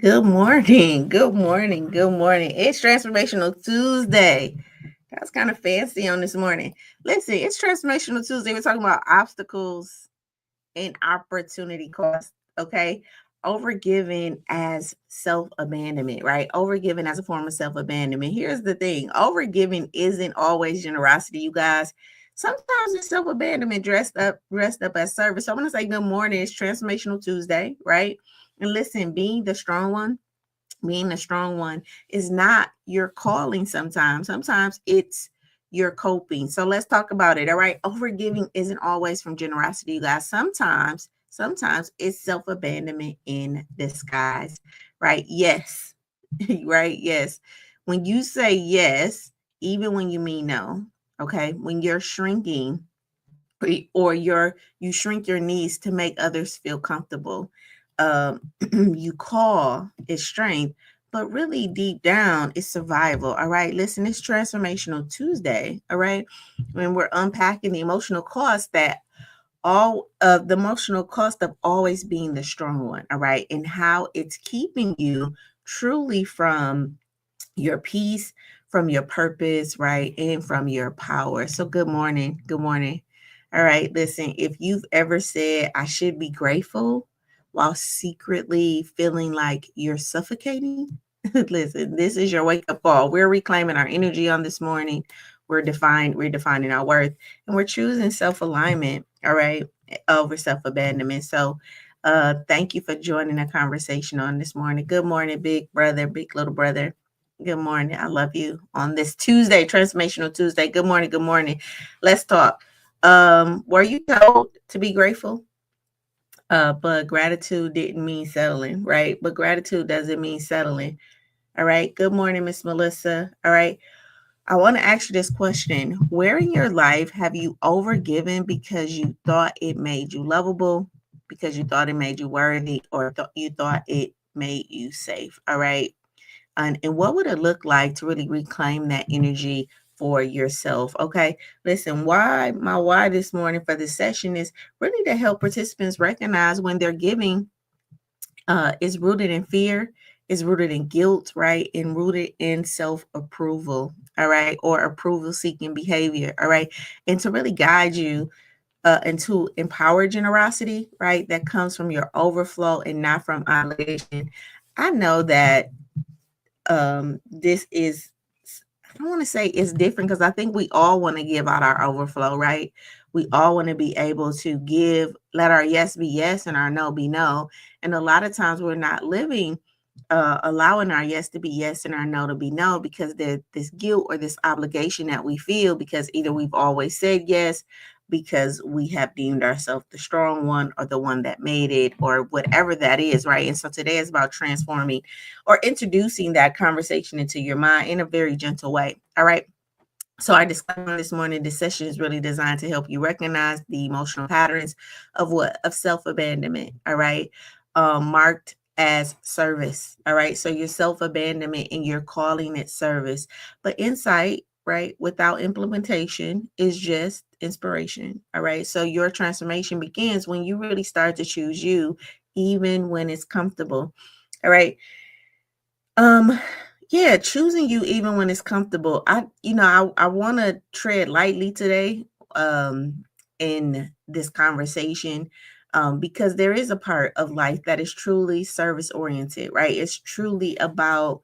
Good morning. Good morning. Good morning. It's Transformational Tuesday. That's kind of fancy on this morning. Listen, it's Transformational Tuesday. We're talking about obstacles and opportunity cost. Okay. Overgiving as self abandonment, right? Overgiving as a form of self abandonment. Here's the thing, overgiving isn't always generosity, you guys. Sometimes it's self abandonment dressed up as service. So I'm going to say good morning. It's Transformational Tuesday, right? And listen, being the strong one is not your calling sometimes. Sometimes it's your coping. So let's talk about it. All right. Overgiving isn't always from generosity, you guys. Sometimes it's self-abandonment in disguise. Right? Yes. Right? Yes. When you say yes, even when you mean no, okay, when you're shrinking or you shrink your needs to make others feel comfortable. You call it strength, but really deep down it's survival. All right, listen, it's Transformational Tuesday. All right, when we're unpacking the emotional cost that all of the emotional cost of always being the strong one. All right, and how it's keeping you truly from your peace, from your purpose, right? And from your power. So, good morning. Good morning. All right. Listen, if you've ever said, I should be grateful while secretly feeling like you're suffocating, listen, this is your wake up call. We're reclaiming our energy on this morning. Redefining our worth, and we're choosing self alignment. All right. Over self abandonment. So, thank you for joining the conversation on this morning. Good morning, big brother, big little brother. Good morning. I love you on this Tuesday, Transformational Tuesday. Good morning. Good morning. Let's talk. Were you told to be grateful? But gratitude didn't mean settling, right? But gratitude doesn't mean settling. All right. Good morning, Miss Melissa. All right. I want to ask you this question. Where in your life have you overgiven because you thought it made you lovable, because you thought it made you worthy, or you thought it made you safe? All right. And what would it look like to really reclaim that energy for yourself? Okay, listen, why this morning for this session is really to help participants recognize when they're giving is rooted in fear, is rooted in guilt, right? And rooted in self-approval, all right, or approval seeking behavior, all right, and to really guide you into empower generosity, right? That comes from your overflow and not from obligation. I know that this is, I don't want to say it's different, because I think we all want to give out our overflow, right? We all want to be able to give, let our yes be yes and our no be no. And a lot of times we're not living, allowing our yes to be yes and our no to be no, because there's this guilt or this obligation that we feel, because either we've always said yes because we have deemed ourselves the strong one or the one that made it or whatever that is, right? And so today is about transforming or introducing that conversation into your mind in a very gentle way. All right. So our disclaimer this morning, this session is really designed to help you recognize the emotional patterns of what? Of self-abandonment. All right. Marked as service. All right. So your self-abandonment and you're calling it service. But insight, right, without implementation is just inspiration. All right. So your transformation begins when you really start to choose you, even when it's comfortable. All right. Um, yeah, choosing you even when it's comfortable. I want to tread lightly today in this conversation, because there is a part of life that is truly service oriented, right? It's truly about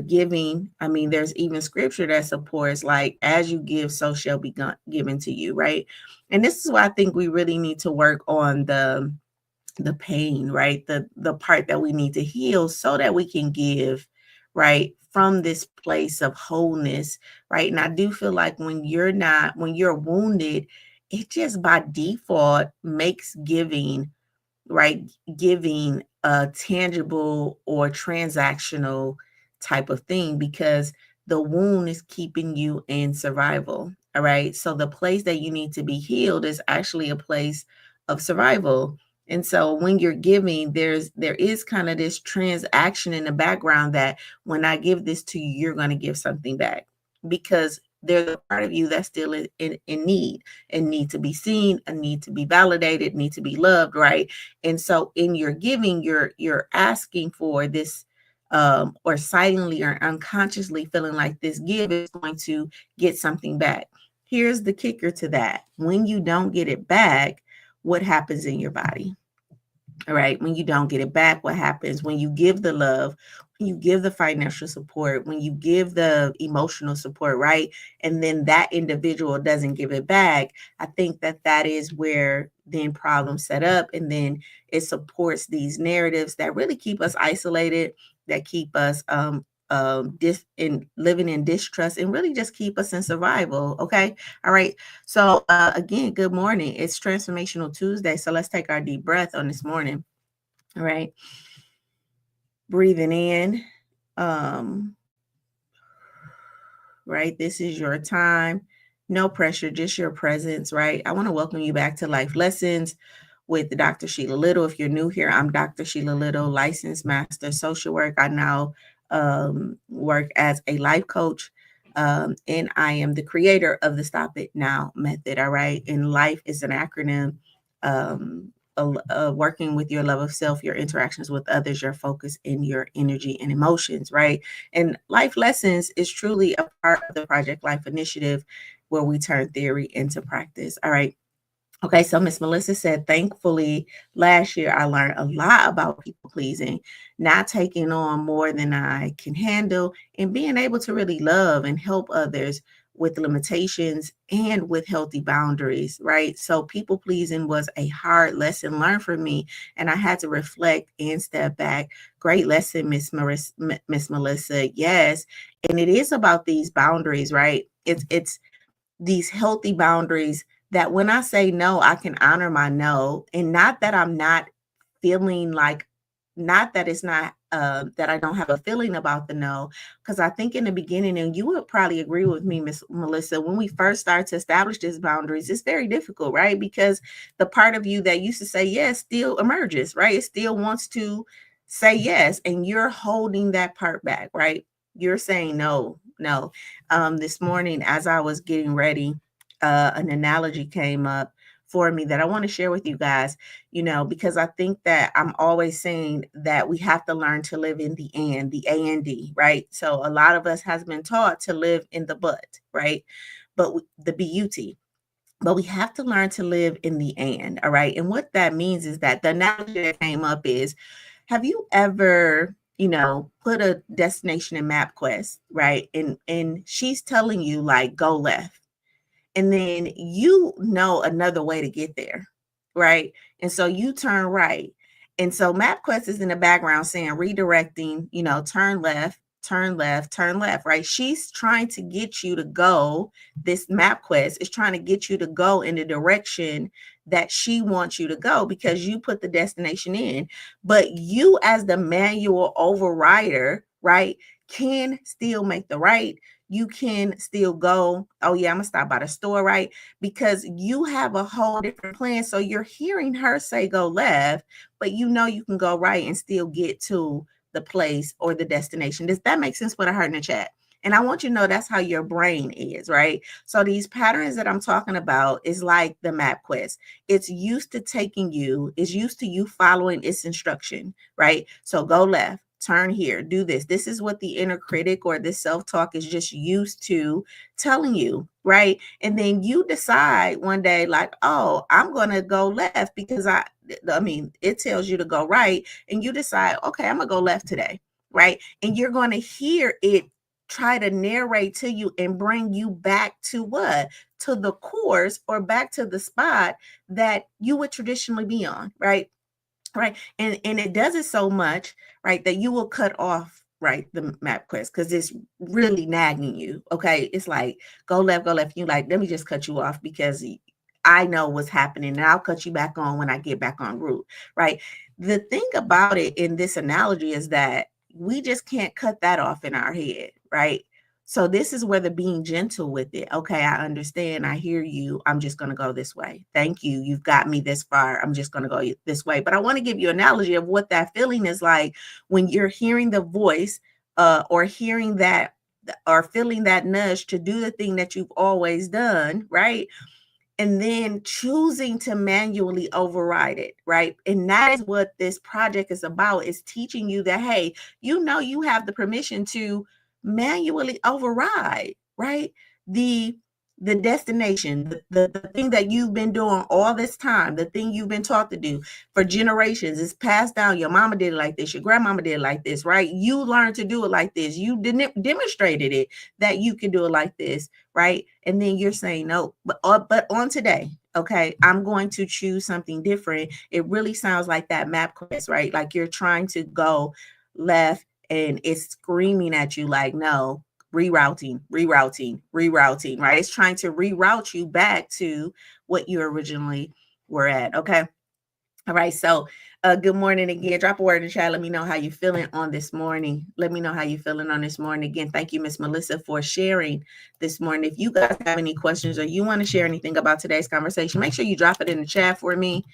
giving. I mean, there's even scripture that supports, like, as you give, so shall be given to you, right? And this is why I think we really need to work on the pain, right? The part that we need to heal so that we can give, right? From this place of wholeness, right? And I do feel like when you're wounded, it just by default makes giving, right? Giving a tangible or transactional type of thing, because the wound is keeping you in survival. All right. So the place that you need to be healed is actually a place of survival. And so when you're giving, there is kind of this transaction in the background that when I give this to you, you're going to give something back, because they're the part of you that's still in need and need to be seen, and need to be validated, need to be loved, right? And so in your giving, you're asking for this, or silently or unconsciously feeling like this give is going to get something back. Here's the kicker to that. When you don't get it back, what happens in your body? All right. When you don't get it back, what happens? When you give the love, when you give the financial support, when you give the emotional support, right? And then that individual doesn't give it back, I think that is where then problems set up. And then it supports these narratives that really keep us isolated, that keep us living in distrust, and really just keep us in survival. Okay. All right. So again, good morning. It's Transformational Tuesday. So let's take our deep breath on this morning. All right. Breathing in. Right. This is your time. No pressure, just your presence, right? I want to welcome you back to Life Lessons with Dr. Sheila Little. If you're new here, I'm Dr. Sheila Little, licensed master social work. I now work as a life coach, and I am the creator of the Stop It Now method. All right. And life is an acronym. Working with your love of self, your interactions with others, your focus, and your energy and emotions, right? And Life Lessons is truly a part of the Project Life Initiative, where we turn theory into practice. All right. Okay, so Miss Melissa said, thankfully, last year I learned a lot about people pleasing, not taking on more than I can handle, and being able to really love and help others with limitations and with healthy boundaries, right? So people pleasing was a hard lesson learned for me, and I had to reflect and step back. Great lesson, Miss Melissa. Yes, and it is about these boundaries, right? It's these healthy boundaries that when I say no, I can honor my no. And not that I'm not feeling like, not that it's not that I don't have a feeling about the no, because I think in the beginning, and you would probably agree with me, Miss Melissa, when we first start to establish these boundaries, it's very difficult, right? Because the part of you that used to say yes still emerges, right? It still wants to say yes, and you're holding that part back, right? You're saying no, no. This morning, as I was getting ready, an analogy came up for me that I want to share with you guys, because I think that I'm always saying that we have to learn to live in the A and D, right? So a lot of us has been taught to live in the but, right? But the BUT. But we have to learn to live in the and, all right? And what that means is that the analogy that came up is, have you ever, put a destination in MapQuest, right? And she's telling you like go left, and then another way to get there, right? And so you turn right. And so MapQuest is in the background saying redirecting, turn left, turn left, turn left, right? She's trying to get you to go, this MapQuest is trying to get you to go in the direction that she wants you to go because you put the destination in. But you, as the manual overrider, right, can still make the right. You can still go, oh yeah, I'm gonna stop by the store, right? Because you have a whole different plan. So you're hearing her say go left, but you can go right and still get to the place or the destination. Does that make sense what I heard in the chat? And I want you to know that's how your brain is, right? So these patterns that I'm talking about is like the MapQuest. It's used to you following its instruction, right? So go left, turn here, do this. This is what the inner critic or this self-talk is just used to telling you, right? And then you decide one day like, oh, I'm going to go left because it tells you to go right. And you decide, okay, I'm going to go left today, right? And you're going to hear it try to narrate to you and bring you back to what? To the course or back to the spot that you would traditionally be on, right? Right. And it does it so much, right, that you will cut off, right, the MapQuest because it's really nagging you. Okay. It's like, go left, go left. You like, let me just cut you off because I know what's happening and I'll cut you back on when I get back on route. Right. The thing about it in this analogy is that we just can't cut that off in our head. Right. So this is where the being gentle with it. Okay, I understand. I hear you. I'm just going to go this way. Thank you. You've got me this far. I'm just going to go this way. But I want to give you an analogy of what that feeling is like when you're hearing the voice or hearing that or feeling that nudge to do the thing that you've always done, right? And then choosing to manually override it, right? And that is what this project is about, is teaching you that, hey, you have the permission to manually override, right? The the destination, the thing that you've been doing all this time, the thing you've been taught to do for generations is passed down. Your mama did it like this, your grandmama did it like this, right? You learned to do it like this. You didn't demonstrated it that you can do it like this, right? And then you're saying no, but on today, okay, I'm going to choose something different. It really sounds like that map quest, right? Like you're trying to go left and it's screaming at you like, no, rerouting, right? It's trying to reroute you back to what you originally were at. Okay. All right. So good morning again. Drop a word in the chat. Let me know how you're feeling on this morning. Let me know how you're feeling on this morning. Again, thank you, Miss Melissa, for sharing this morning. If you guys have any questions or you want to share anything about today's conversation, make sure you drop it in the chat for me.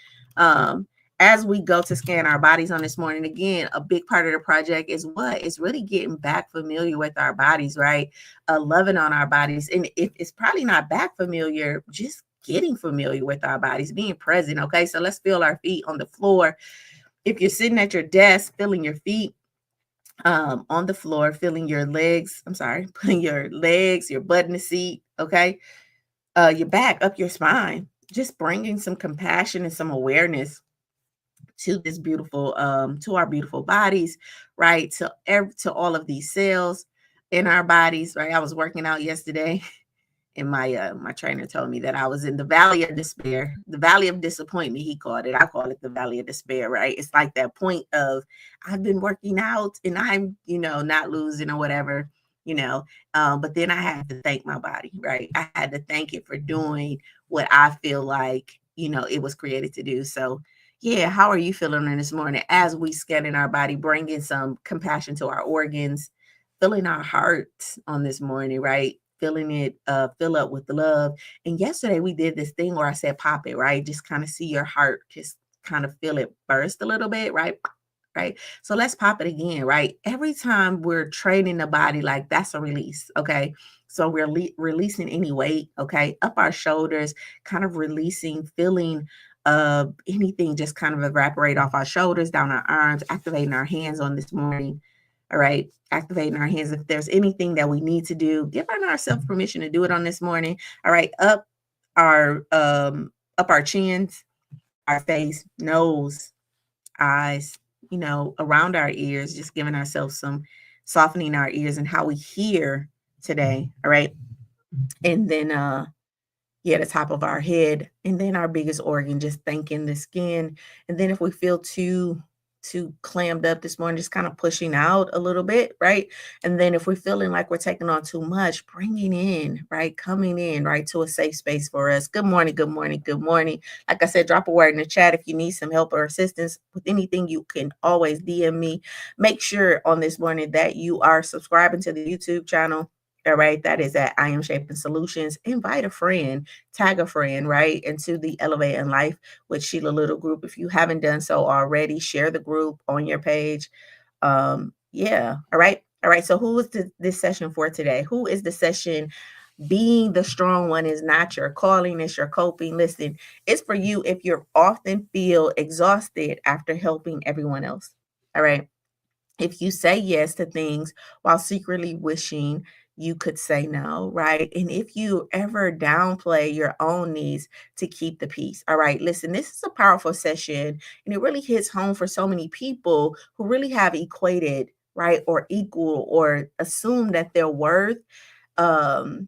As we go to scan our bodies on this morning, again, a big part of the project is what? It's really getting back familiar with our bodies, right? Loving on our bodies. And if it's probably not back familiar, just getting familiar with our bodies, being present. Okay, so let's feel our feet on the floor. If you're sitting at your desk, feeling your feet on the floor, feeling your legs, putting your legs, your butt in the seat, okay, your back up your spine, just bringing some compassion and some awareness to this beautiful, to our beautiful bodies, right? To all of these cells in our bodies, right? I was working out yesterday and my trainer told me that I was in the valley of despair, the valley of disappointment, he called it. I call it the valley of despair, right? It's like that point of I've been working out and I'm, not losing or whatever, but then I had to thank my body, right? I had to thank it for doing what I feel like, it was created to do. So yeah, how are you feeling on this morning as we scan in our body, bringing some compassion to our organs, filling our hearts on this morning, right? Filling it, fill up with love. And yesterday we did this thing where I said, pop it, right? Just kind of see your heart, just kind of feel it burst a little bit, right? Right. So let's pop it again, right? Every time we're training the body, like that's a release. Okay. So we're releasing any weight, okay, up our shoulders, kind of releasing, feeling anything just kind of evaporate off our shoulders, down our arms, activating our hands on this morning. All right, activating our hands. If there's anything that we need to do, giving ourselves permission to do it on this morning. All right, up our chins, our face, nose, eyes, around our ears, just giving ourselves some softening our ears and how we hear today. All right. And then the top of our head, and then our biggest organ, just thanking the skin. And then if we feel too clammed up this morning, just kind of pushing out a little bit, right? And then if we're feeling like we're taking on too much, bringing in, right, coming in, right, to a safe space for us. Good morning, good morning, good morning. Like I said, drop a word in the chat if you need some help or assistance with anything. You can always DM me. Make sure on this morning that you are subscribing to the YouTube channel. All right, that is at I Am Shaping Solutions. Invite a friend, tag a friend, right, into the Elevate in Life with Sheila Little group. If you haven't done so already, share the group on your page. Yeah, all right. All right, so who is this session for today? Who is the session? Being the strong one is not your calling, it's your coping. Listen, it's for you if you often feel exhausted after helping everyone else. All right. If you say yes to things while secretly wishing you could say no, right? And if you ever downplay your own needs to keep the peace, all right, listen, this is a powerful session and it really hits home for so many people who really have equated, right, or equal or assume that their worth um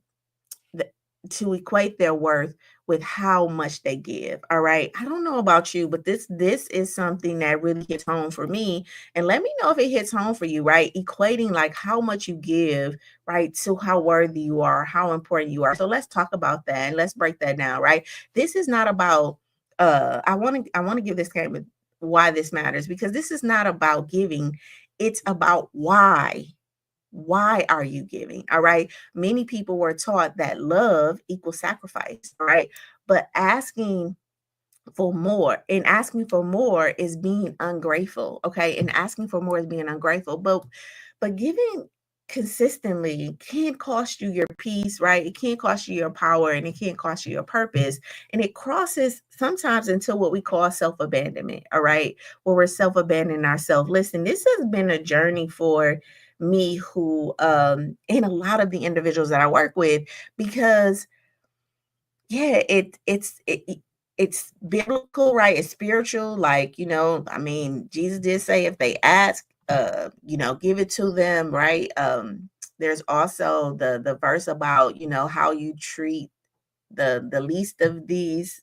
th- to equate their worth with how much they give. All right. I don't know about you, but this is something that really hits home for me. And let me know if it hits home for you, right? Equating like how much you give, right, to how worthy you are, how important you are. So let's talk about that and let's break that down, right? This is not about I want to give this kind of why this matters, because this is not about giving. It's about why. Why are you giving? All right. Many people were taught that love equals sacrifice. All right. But asking for more is being ungrateful. Okay. And asking for more is being ungrateful. But giving consistently can cost you your peace, right? It can cost you your power, and it can cost you your purpose. And it crosses sometimes into what we call self-abandonment, all right? Where we're self-abandoning ourselves. Listen, this has been a journey for me who and a lot of the individuals that I work with, because yeah, it's biblical, right? It's spiritual. Like, I mean, Jesus did say if they ask, give it to them, right? There's also the verse about, how you treat the least of these,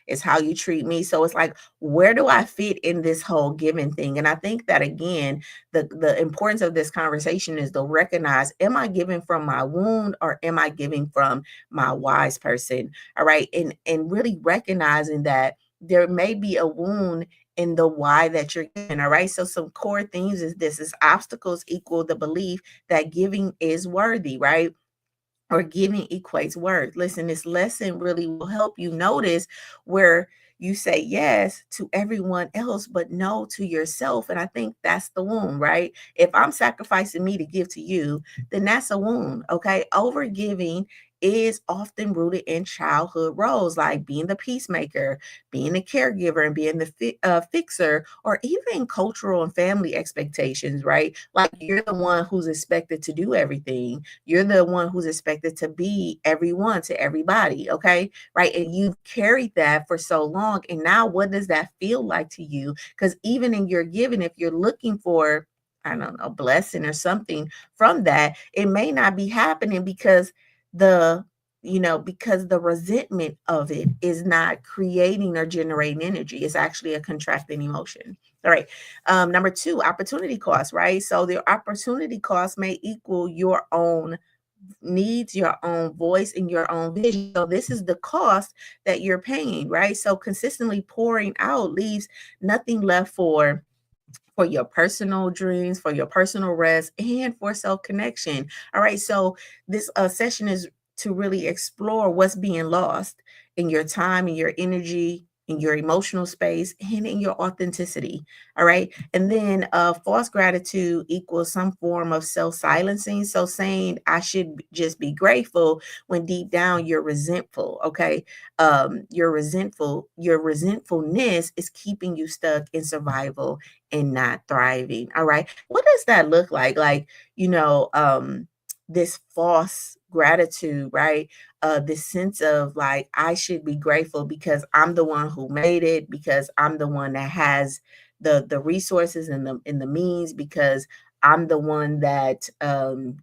is how you treat me. So it's like, where do I fit in this whole giving thing? And I think that, again, the importance of this conversation is to recognize, am I giving from my wound, or am I giving from my wise person? All right. And really recognizing that there may be a wound in the why that you're giving. All right. So some core themes is this: is obstacles equal the belief that giving is worthy, right? Or giving equates worth. Listen, this lesson really will help you notice where you say yes to everyone else, but no to yourself. And I think that's the wound, right? If I'm sacrificing me to give to you, then that's a wound, okay? Overgiving is often rooted in childhood roles, like being the peacemaker, being the caregiver, and being the fixer, or even cultural and family expectations, right? Like, you're the one who's expected to do everything. You're the one who's expected to be everyone to everybody, okay? Right? And you've carried that for so long. And now, what does that feel like to you? Because even in your giving, if you're looking for, I don't know, blessing or something from that, it may not be happening because the because the resentment of it is not creating or generating energy. It's actually a contracting emotion. All right. Number two, opportunity cost, right? So the opportunity cost may equal your own needs, your own voice, and your own vision. So this is the cost that you're paying, right? So consistently pouring out leaves nothing left for your personal dreams, for your personal rest, and for self connection. All right. So this session is to really explore what's being lost in your time, in your energy, in your emotional space, and in your authenticity. All right. And then false gratitude equals some form of self silencing. So saying I should just be grateful when deep down you're resentful. Okay. Your resentfulness is keeping you stuck in survival and not thriving. All right. What does that look like? Like, this false gratitude, right? This sense of like, I should be grateful because I'm the one who made it, because I'm the one that has the resources and the means, because I'm the one that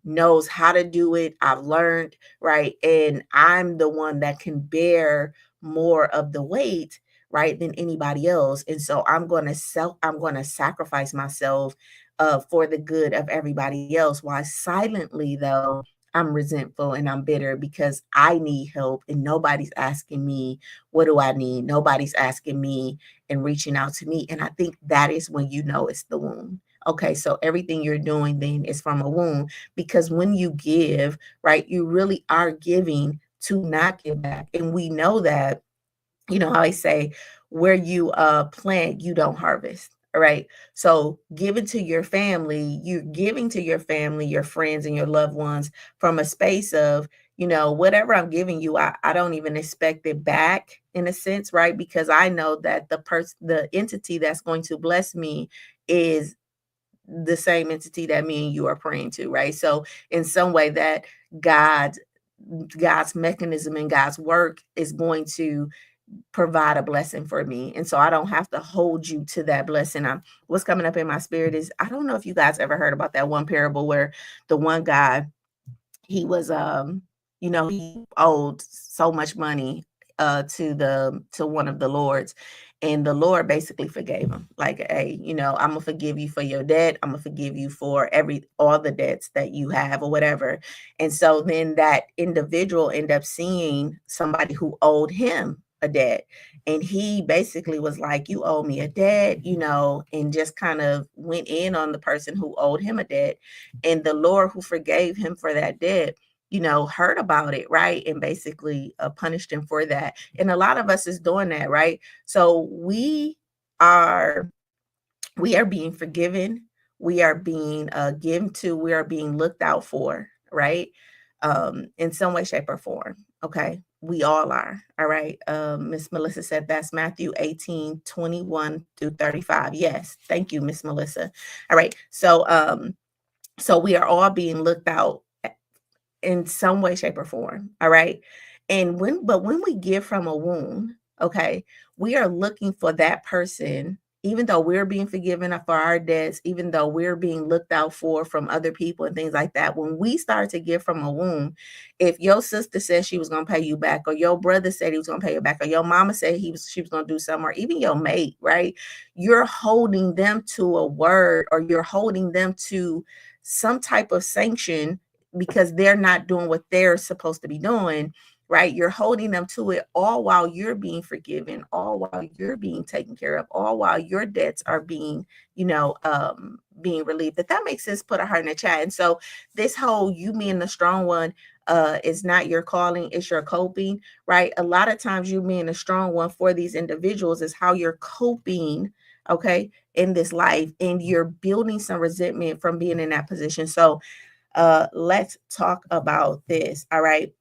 knows how to do it. I've learned, right? And I'm the one that can bear more of the weight, right, than anybody else. And so I'm going to sacrifice myself for the good of everybody else, while silently, though, I'm resentful and I'm bitter because I need help and nobody's asking me, what do I need? Nobody's asking me and reaching out to me. And I think that is when you know it's the wound. Okay, so everything you're doing then is from a wound, because when you give, right, you really are giving to not give back. And we know that, how I say, where you plant, you don't harvest. All right. So giving to your family, you're giving to your family, your friends, and your loved ones from a space of, whatever I'm giving you, I don't even expect it back, in a sense, right? Because I know that the entity that's going to bless me is the same entity that me and you are praying to, right? So in some way, that God God's mechanism and God's work is going to provide a blessing for me. And so I don't have to hold you to that blessing. What's coming up in my spirit is, I don't know if you guys ever heard about that one parable where the one guy, he was he owed so much money to one of the lords, and the Lord basically forgave him, like, hey, I'm gonna forgive you for your debt, I'm gonna forgive you for all the debts that you have or whatever. And so then that individual ended up seeing somebody who owed him a debt, and he basically was like, you owe me a debt, and just kind of went in on the person who owed him a debt. And the Lord, who forgave him for that debt, heard about it, right? And basically punished him for that. And a lot of us is doing that, right? So are we are being forgiven. we are being given to, we are being looked out for, right? In some way, shape, or form. Okay. We all are. All right. Miss Melissa said that's Matthew 18:21-35. Yes. Thank you, Miss Melissa. All right. So we are all being looked out in some way, shape, or form. All right. But when we give from a wound, okay, we are looking for that person, even though we're being forgiven for our debts, even though we're being looked out for from other people and things like that. When we start to give from a wound, if your sister said she was going to pay you back, or your brother said he was going to pay you back, or your mama said she was going to do something, or even your mate, right? You're holding them to a word, or you're holding them to some type of sanction because they're not doing what they're supposed to be doing, right? You're holding them to it, all while you're being forgiven, all while you're being taken care of, all while your debts are being, being relieved. If that makes sense, put a heart in the chat. And so this whole you being the strong one is not your calling, it's your coping, right? A lot of times you being a strong one for these individuals is how you're coping, okay, in this life, and you're building some resentment from being in that position. So let's talk about this. All right.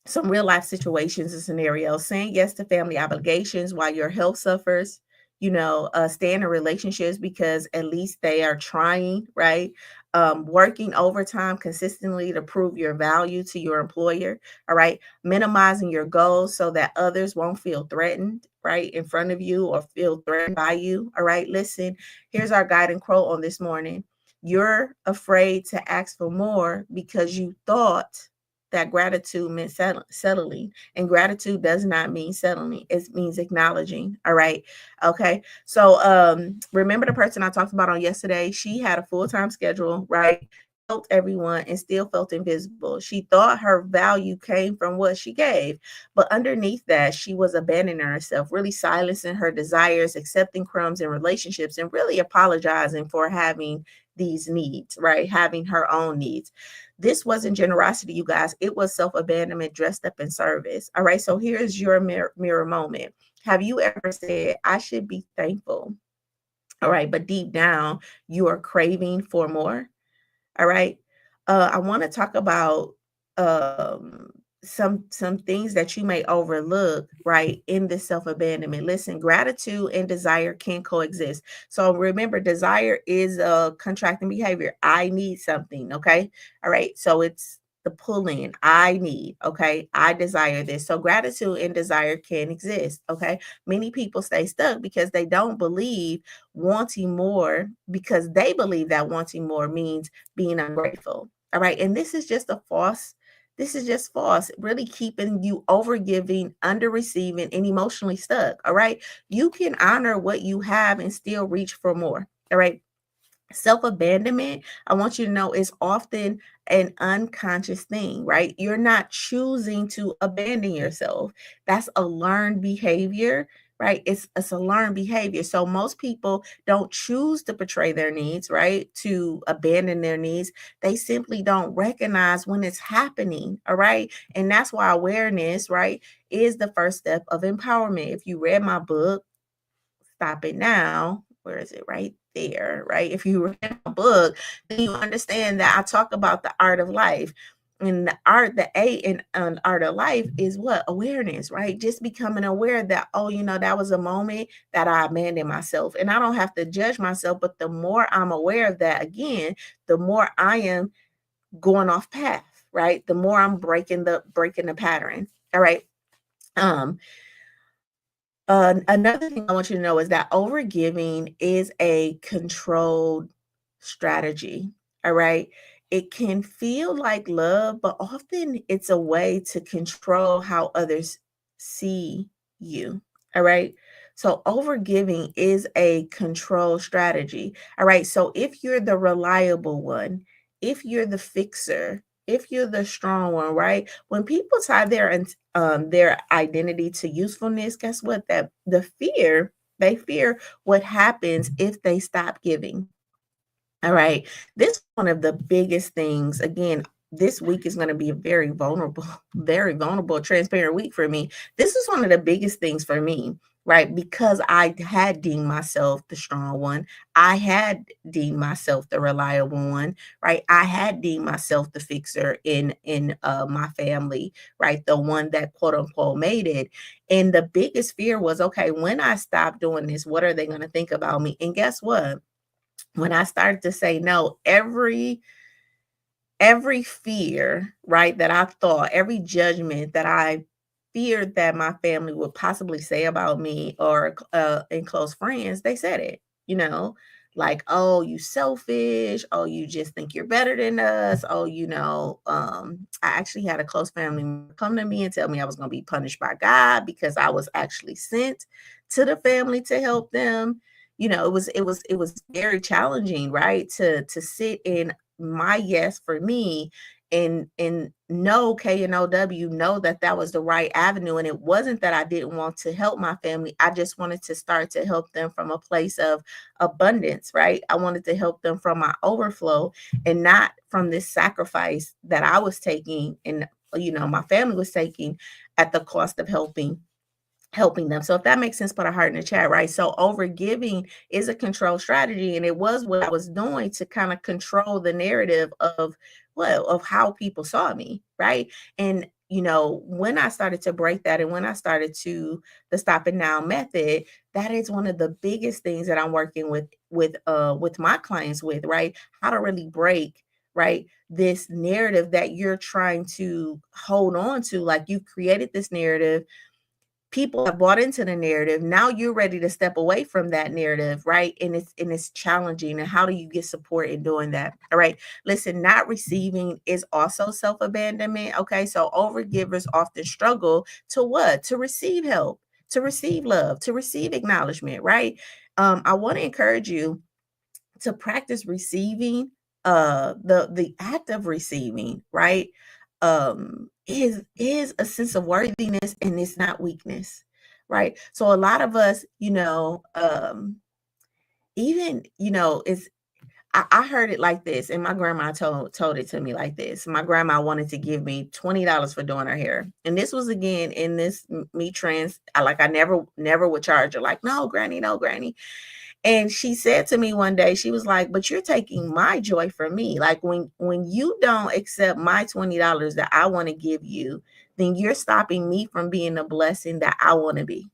Some real life situations and scenarios. Saying yes to family obligations while your health suffers, staying in relationships because at least they are trying, right? Working overtime consistently to prove your value to your employer, all right? Minimizing your goals so that others won't feel threatened, right, in front of you or feel threatened by you, all right? Listen, here's our guiding quote on this morning. You're afraid to ask for more because you thought that gratitude meant settling. And gratitude does not mean settling. It means acknowledging. All right. Okay. So remember the person I talked about on yesterday? She had a full-time schedule, right? Helped everyone and still felt invisible. She thought her value came from what she gave. But underneath that, she was abandoning herself, really silencing her desires, accepting crumbs in relationships, and really apologizing for having these needs, right? Having her own needs. This wasn't generosity, you guys. It was self-abandonment dressed up in service. All right. So here's your mirror moment. Have you ever said, I should be thankful? All right. But deep down, you are craving for more. All right. I want to talk about some things that you may overlook, right, in this self-abandonment. Listen, gratitude and desire can coexist. So remember, desire is a contracting behavior. I need something. Okay. All right. So it's the pull in. I need. Okay. I desire this. So gratitude and desire can exist. Okay. Many people stay stuck because they don't believe wanting more, because they believe that wanting more means being ungrateful. All right. And this is just false, really keeping you over giving, under receiving, and emotionally stuck. All right. You can honor what you have and still reach for more. All right. Self-abandonment, I want you to know, is often an unconscious thing, right? You're not choosing to abandon yourself. That's a learned behavior, right? It's a learned behavior. So most people don't choose to betray their needs, right? To abandon their needs. They simply don't recognize when it's happening, all right? And that's why awareness, right, is the first step of empowerment. If you read my book, Stop It Now. Where is it? Right there, right? If you read my book, then you understand that I talk about the art of life. And the A in art of life is what? Awareness, right? Just becoming aware that, oh, that was a moment that I abandoned myself. And I don't have to judge myself, but the more I'm aware of that, again, the more I am going off path, right? The more I'm breaking the pattern. All right. Um, Another thing I want you to know is that overgiving is a controlled strategy. All right. It can feel like love, but often it's a way to control how others see you. All right. So overgiving is a control strategy. All right. So if you're the reliable one, if you're the fixer, if you're the strong one, right? When people tie their identity to usefulness, guess what? That they fear what happens if they stop giving. All right. This is one of the biggest things. Again, this week is going to be a very vulnerable, very vulnerable, transparent week for me. This is one of the biggest things for me. right? Because I had deemed myself the strong one. I had deemed myself the reliable one, right? I had deemed myself the fixer in my family, right? The one that quote unquote made it. And the biggest fear was, okay, when I stop doing this, what are they going to think about me? And guess what? When I started to say no, every fear, right, that I thought, every judgment that I feared that my family would possibly say about me or and close friends, they said it, you know, like, oh, you selfish, oh, you just think you're better than us, oh, I actually had a close family member come to me and tell me I was going to be punished by God because I was actually sent to the family to help them. It was very challenging, right, to sit in my yes for me and know K and OW know that that was the right avenue. And it wasn't that I didn't want to help my family. I just wanted to start to help them from a place of abundance, right? I wanted to help them from my overflow and not from this sacrifice that I was taking and my family was taking at the cost of helping them. So if that makes sense, put a heart in the chat, right? So overgiving is a control strategy. And it was what I was doing to kind of control the narrative of how people saw me, right? And when I started to break that and when I started to the stop and now method, that is one of the biggest things that I'm working with my clients with, right? How to really break, right, this narrative that you're trying to hold on to. Like, you've created this narrative, people have bought into the narrative. Now you're ready to step away from that narrative, right? And it's challenging. And how do you get support in doing that? All right. Listen, not receiving is also self-abandonment. Okay. So overgivers often struggle to what? To receive help, to receive love, to receive acknowledgement, right? I want to encourage you to practice receiving, the act of receiving, right, is a sense of worthiness, and it's not weakness, right? So a lot of us, even, it's I heard it like this, and my grandma told it to me like this. My grandma wanted to give me $20 for doing her hair, and this was again in this me trans. I never would charge her, like, no, granny, no, granny. And she said to me one day, she was like, but you're taking my joy from me. Like, when you don't accept my $20 that I want to give you, then you're stopping me from being the blessing that I want to be.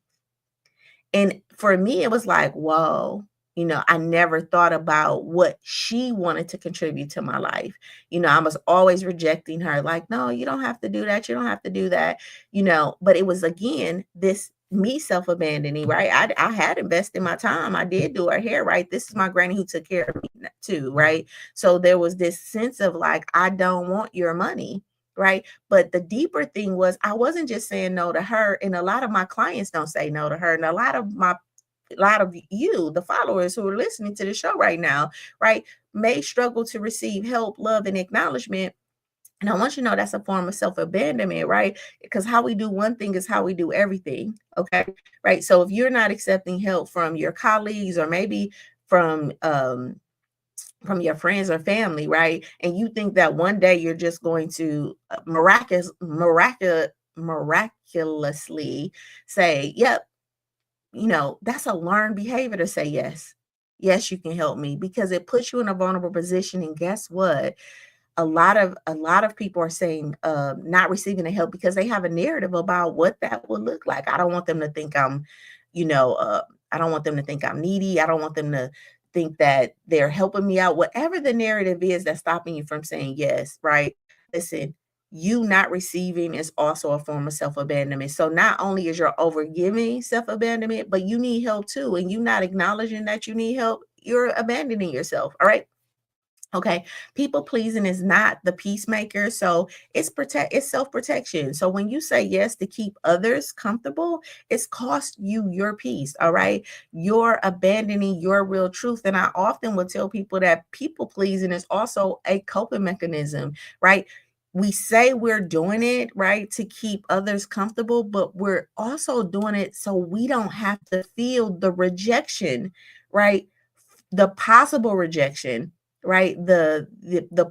And for me, it was like, whoa, I never thought about what she wanted to contribute to my life. I was always rejecting her, like, no, you don't have to do that. You don't have to do that. But it was, again, this me self-abandoning, right? I had invested my time. I did do her hair, right? This is my granny who took care of me too, right? So there was this sense of like, I don't want your money, right? But the deeper thing was, I wasn't just saying no to her. And a lot of my clients don't say no to her. And a lot of you, the followers who are listening to the show right now, right, may struggle to receive help, love, and acknowledgement. And I want you to know that's a form of self-abandonment, right? Because how we do one thing is how we do everything. Okay. Right. So if you're not accepting help from your colleagues or maybe from from your friends or family, right? And you think that one day you're just going to miraculously say, yep, that's a learned behavior to say yes. Yes, you can help me, because it puts you in a vulnerable position. And guess what? A lot of people are saying not receiving the help because they have a narrative about what that would look like. I don't want them to think I'm, you know, uh, I don't want them to think I'm needy. I don't want them to think that they're helping me out. Whatever the narrative is that's stopping you from saying yes, right? Listen, you not receiving is also a form of self-abandonment. So not only is your overgiving self-abandonment, but you need help too. And you not acknowledging that you need help, you're abandoning yourself. All right. Okay. People pleasing is not the peacemaker. So it's self-protection. So when you say yes to keep others comfortable, it's cost you your peace. All right. You're abandoning your real truth. And I often will tell people that people pleasing is also a coping mechanism, right? We say we're doing it, right, to keep others comfortable, but we're also doing it so we don't have to feel the rejection, right? The possible rejection, right? The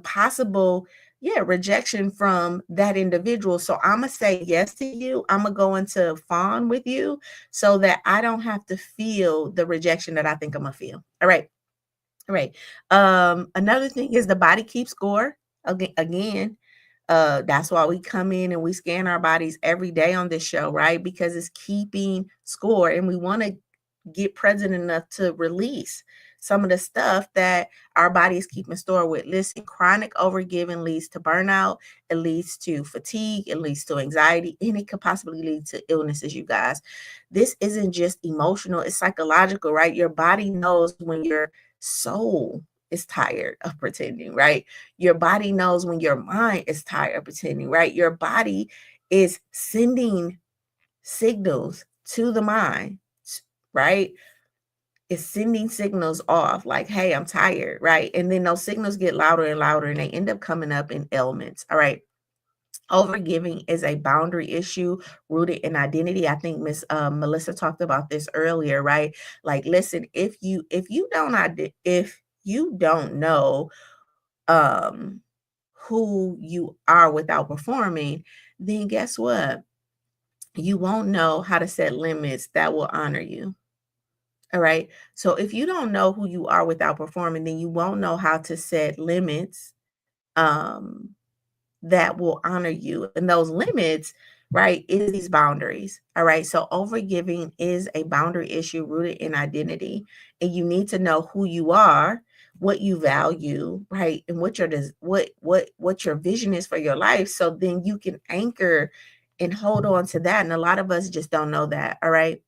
possible yeah, rejection from that individual. So I'm gonna say yes to you. I'm gonna go into fawn with you so that I don't have to feel the rejection that I think I'm gonna feel. All right. All right. Another thing is the body keeps score. Again, that's why we come in and we scan our bodies every day on this show, right? Because it's keeping score and we want to get present enough to release some of the stuff that our body is keeping store with. Listen, chronic overgiving leads to burnout, it leads to fatigue, it leads to anxiety, and it could possibly lead to illnesses, you guys. This isn't just emotional, it's psychological, right? Your body knows when your soul is tired of pretending, right? Your body knows when your mind is tired of pretending, right? Your body is sending signals to the mind, right? It's sending signals off like, hey, I'm tired, right? And then those signals get louder and louder and they end up coming up in ailments, all right? Overgiving is a boundary issue rooted in identity. I think Miss Melissa talked about this earlier, right? Like, listen, if you don't know um who you are without performing, then guess what? You won't know how to set limits that will honor you. All right. So if you don't know who you are without performing, then you won't know how to set limits um, that will honor you. And those limits, right, is these boundaries. All right. So overgiving is a boundary issue rooted in identity. And you need to know who you are, what you value, right? And what your vision is for your life. So then you can anchor and hold on to that. And a lot of us just don't know that. All right.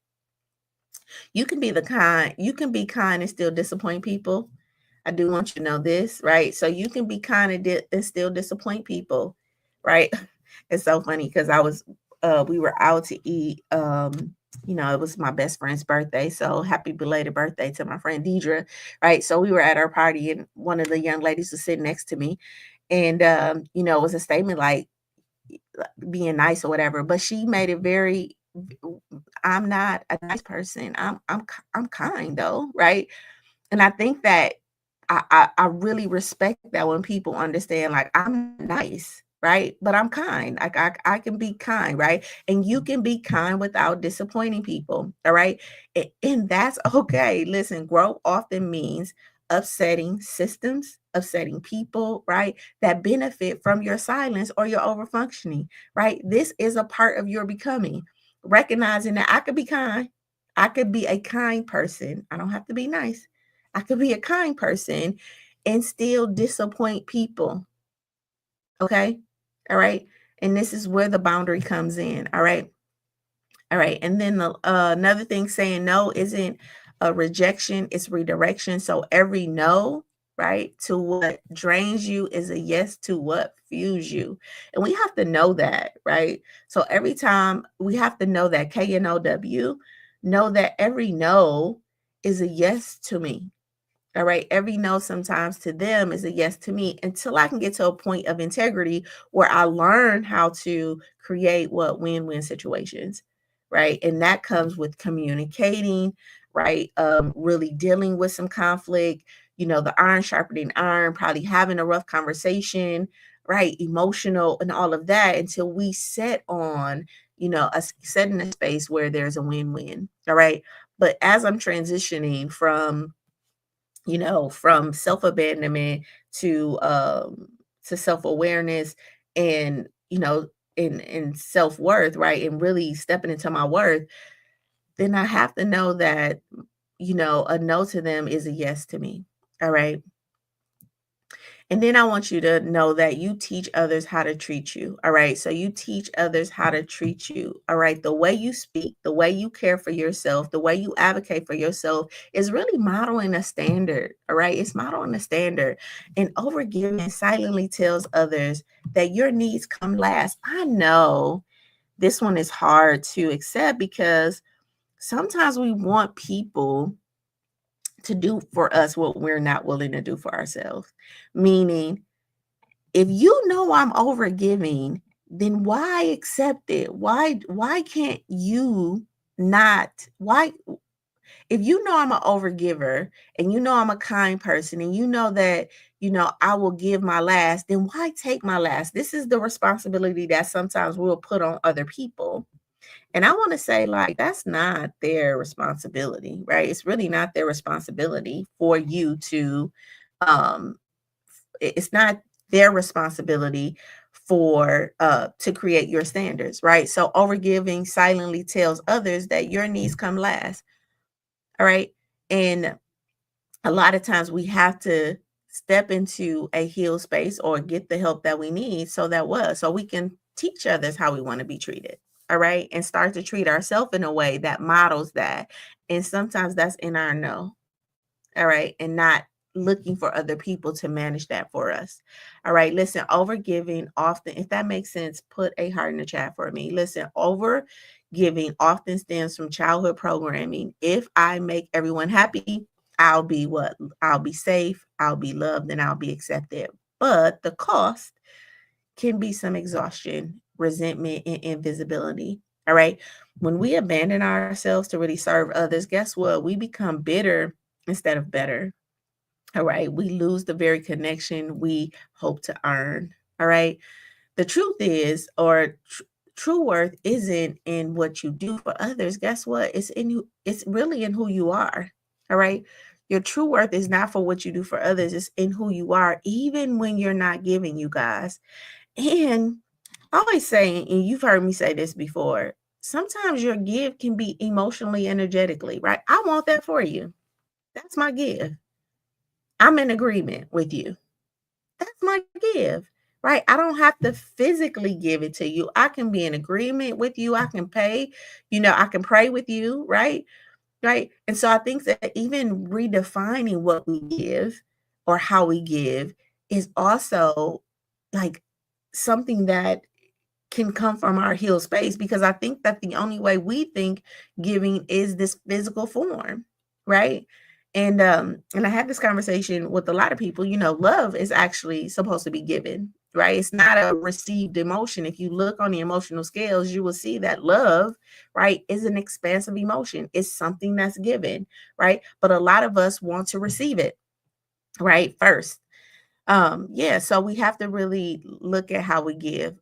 You can be kind and still disappoint people. I do want you to know this, right? So you can be kind and still disappoint people, right? It's so funny because we were out to eat. It was my best friend's birthday. So happy belated birthday to my friend Deidre, right? So we were at our party and one of the young ladies was sitting next to me. And, it was a statement like being nice or whatever, but she made it very, I'm not a nice person. I'm kind though, right? And I think that I really respect that when people understand, like, I'm nice, right? But I'm kind. Like I can be kind, right? And you can be kind without disappointing people. All right. And that's okay. Listen, growth often means upsetting systems, upsetting people, right? That benefit from your silence or your overfunctioning, right? This is a part of your becoming. Recognizing that I could be kind. I could be a kind person. I don't have to be nice. I could be a kind person and still disappoint people. Okay. All right. And this is where the boundary comes in. All right. All right. And then another thing, saying no isn't a rejection, it's redirection. So every no, right, to what drains you is a yes to what fuels you. And we have to know that, right? So every time we have to know that, KNOW, know that every no is a yes to me. All right. Every no sometimes to them is a yes to me until I can get to a point of integrity where I learn how to create what win-win situations. Right. And that comes with communicating, right? Really dealing with some conflict, the iron sharpening iron, probably having a rough conversation, right? Emotional and all of that until we set on, set in a space where there's a win-win. All right. But as I'm transitioning from self-abandonment to self-awareness and in self-worth, right? And really stepping into my worth, then I have to know that, a no to them is a yes to me. All right. And then I want you to know that you teach others how to treat you. All right. So you teach others how to treat you. All right. The way you speak, the way you care for yourself, the way you advocate for yourself is really modeling a standard. All right. It's modeling a standard. And overgiving silently tells others that your needs come last. I know this one is hard to accept because sometimes we want people to do for us what we're not willing to do for ourselves. Meaning, if you know I'm overgiving, then why accept it? Why can't you not? Why, if you know I'm an overgiver and you know I'm a kind person and you know that I will give my last, then why take my last? This is the responsibility that sometimes we'll put on other people. And I want to say, like, that's not their responsibility, right? It's really not their responsibility for you to, um, it's not their responsibility for to create your standards, right? So overgiving silently tells others that your needs come last. All right. And a lot of times we have to step into a healed space or get the help that we need so we can teach others how we want to be treated. All right. And start to treat ourselves in a way that models that. And sometimes that's in our no. All right. And not looking for other people to manage that for us. All right. Listen, overgiving often, if that makes sense, put a heart in the chat for me. Listen, overgiving often stems from childhood programming. If I make everyone happy, I'll be what? I'll be safe, I'll be loved, and I'll be accepted. But the cost can be some exhaustion, resentment, and invisibility. All right. When we abandon ourselves to really serve others, guess what? We become bitter instead of better. All right. We lose the very connection we hope to earn. All right. The truth is, true worth isn't in what you do for others. Guess what? It's in you, it's really in who you are. All right. Your true worth is not for what you do for others, it's in who you are, even when you're not giving, you guys. And I always say, and you've heard me say this before, sometimes your give can be emotionally, energetically, right? I want that for you. That's my give. I'm in agreement with you. That's my give, right? I don't have to physically give it to you. I can be in agreement with you. I can pay, I can pray with you, right? Right. And so I think that even redefining what we give or how we give is also like something that can come from our healed space, because I think that the only way we think giving is this physical form, right? And I had this conversation with a lot of people. Love is actually supposed to be given, right? It's not a received emotion. If you look on the emotional scales, you will see that love, right, is an expansive emotion. It's something that's given, right? But a lot of us want to receive it, right, first. Yeah, so we have to really look at how we give.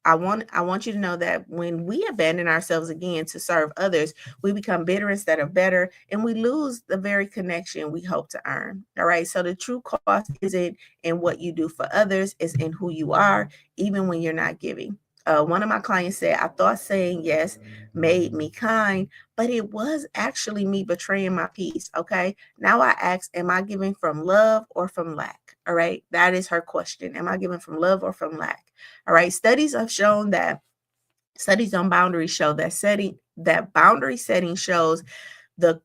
I want you to know that when we abandon ourselves again to serve others, we become bitter instead of better, and we lose the very connection we hope to earn. All right. So the true cost isn't in what you do for others, it's in who you are, even when you're not giving. One of my clients said, I thought saying yes made me kind, but it was actually me betraying my peace. Okay. Now I ask, am I giving from love or from lack? All right. That is her question. Am I giving from love or from lack? All right. Studies on boundaries show that boundary setting shows the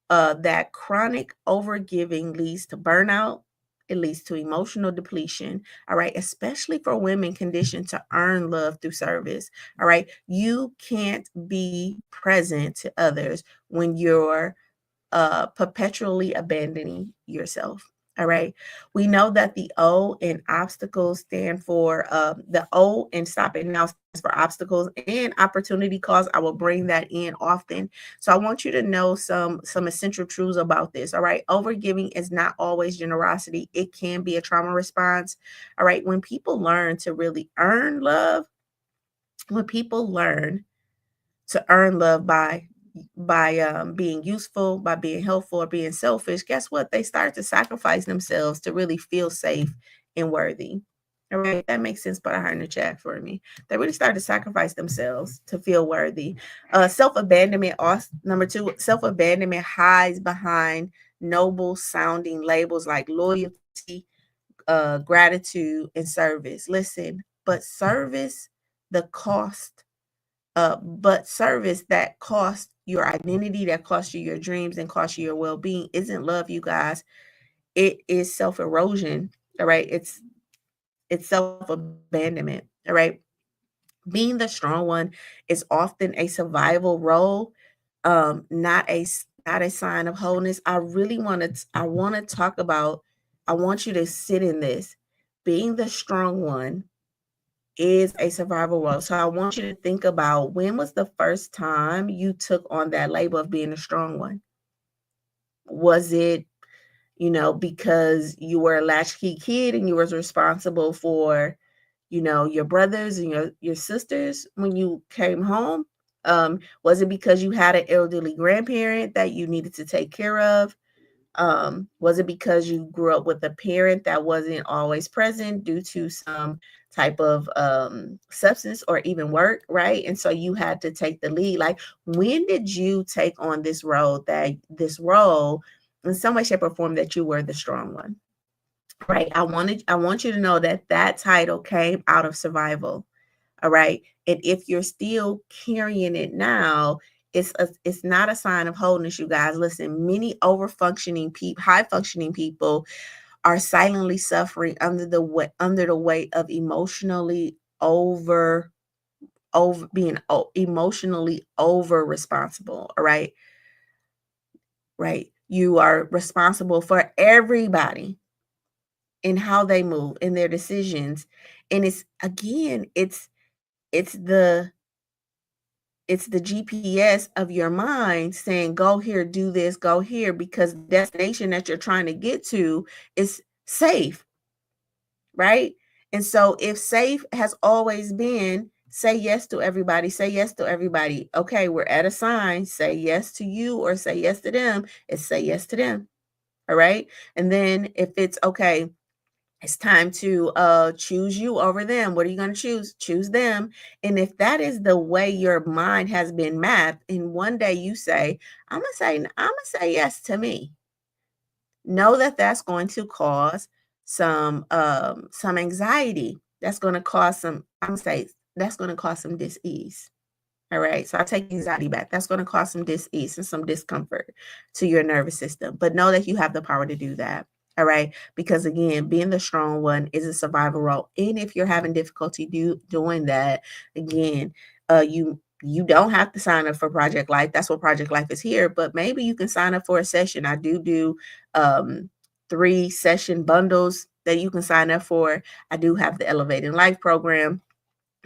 that chronic overgiving leads to burnout. It leads to emotional depletion. All right. Especially for women conditioned to earn love through service. All right. You can't be present to others when you're perpetually abandoning yourself. All right. We know that the O in obstacles stand for the O in stop it now stands for obstacles and opportunity cost. I will bring that in often. So I want you to know some essential truths about this. All right. Overgiving is not always generosity. It can be a trauma response. All right. When people learn to really earn love, when people learn to earn love by being useful, by being helpful, or being selfish, guess what? They start to sacrifice themselves to really feel safe and worthy. All right, that makes sense. Put a heart in the chat for me. They really start to sacrifice themselves to feel worthy. Self-abandonment, number two, self-abandonment hides behind noble sounding labels like loyalty, gratitude, and service. Listen, the cost but service that costs your identity, that costs you your dreams, and costs you your well-being isn't love, you guys. It is self-erosion. All right. It's self-abandonment. All right. Being the strong one is often a survival role, not a sign of wholeness. I want to talk about, I want you to sit in this. Being the strong one is a survival role. So I want you to think about, when was the first time you took on that label of being a strong one? Was it because you were a latchkey kid and you was responsible for, your brothers and your sisters when you came home? Was it because you had an elderly grandparent that you needed to take care of? Was it because you grew up with a parent that wasn't always present due to some type of substance or even work, right? And so you had to take the lead. Like, when did you take on this role in some way, shape, or form that you were the strong one? Right. I want you to know that that title came out of survival. All right. And if you're still carrying it now, it's not a sign of wholeness, you guys. Listen, many high functioning people are silently suffering under the weight of emotionally over being emotionally over responsible. All right. Right. You are responsible for everybody in how they move, in their decisions. And it's the it's the GPS of your mind saying, go here, do this, go here, because the destination that you're trying to get to is safe, right? And so if safe has always been say yes to everybody, say yes to everybody. Okay, we're at a sign, say yes to you or say yes to them, it's say yes to them. All right. And then if it's okay, it's time to choose you over them. What are you going to choose? Choose them. And if that is the way your mind has been mapped, and one day you say, I'm gonna say yes to me. Know that that's going to cause some anxiety. That's going to cause some, I'm gonna say that's going to cause some dis-ease. All right. So I take anxiety back. That's going to cause some dis-ease and some discomfort to your nervous system. But know that you have the power to do that. All right. Because again, being the strong one is a survival role. And if you're having difficulty doing that, again, you don't have to sign up for Project Life. That's what Project Life is here. But maybe you can sign up for a session. I do 3 session bundles that you can sign up for. I do have the Elevating Life program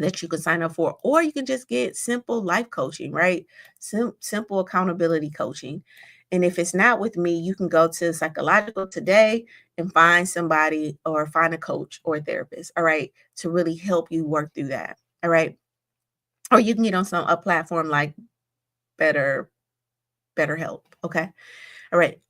that you can sign up for, or you can just get simple life coaching, right? Simple accountability coaching. And if it's not with me, you can go to Psychological Today and find somebody or find a coach or a therapist, all right, to really help you work through that. All right. Or you can get on a platform like Better Help. Okay. All right.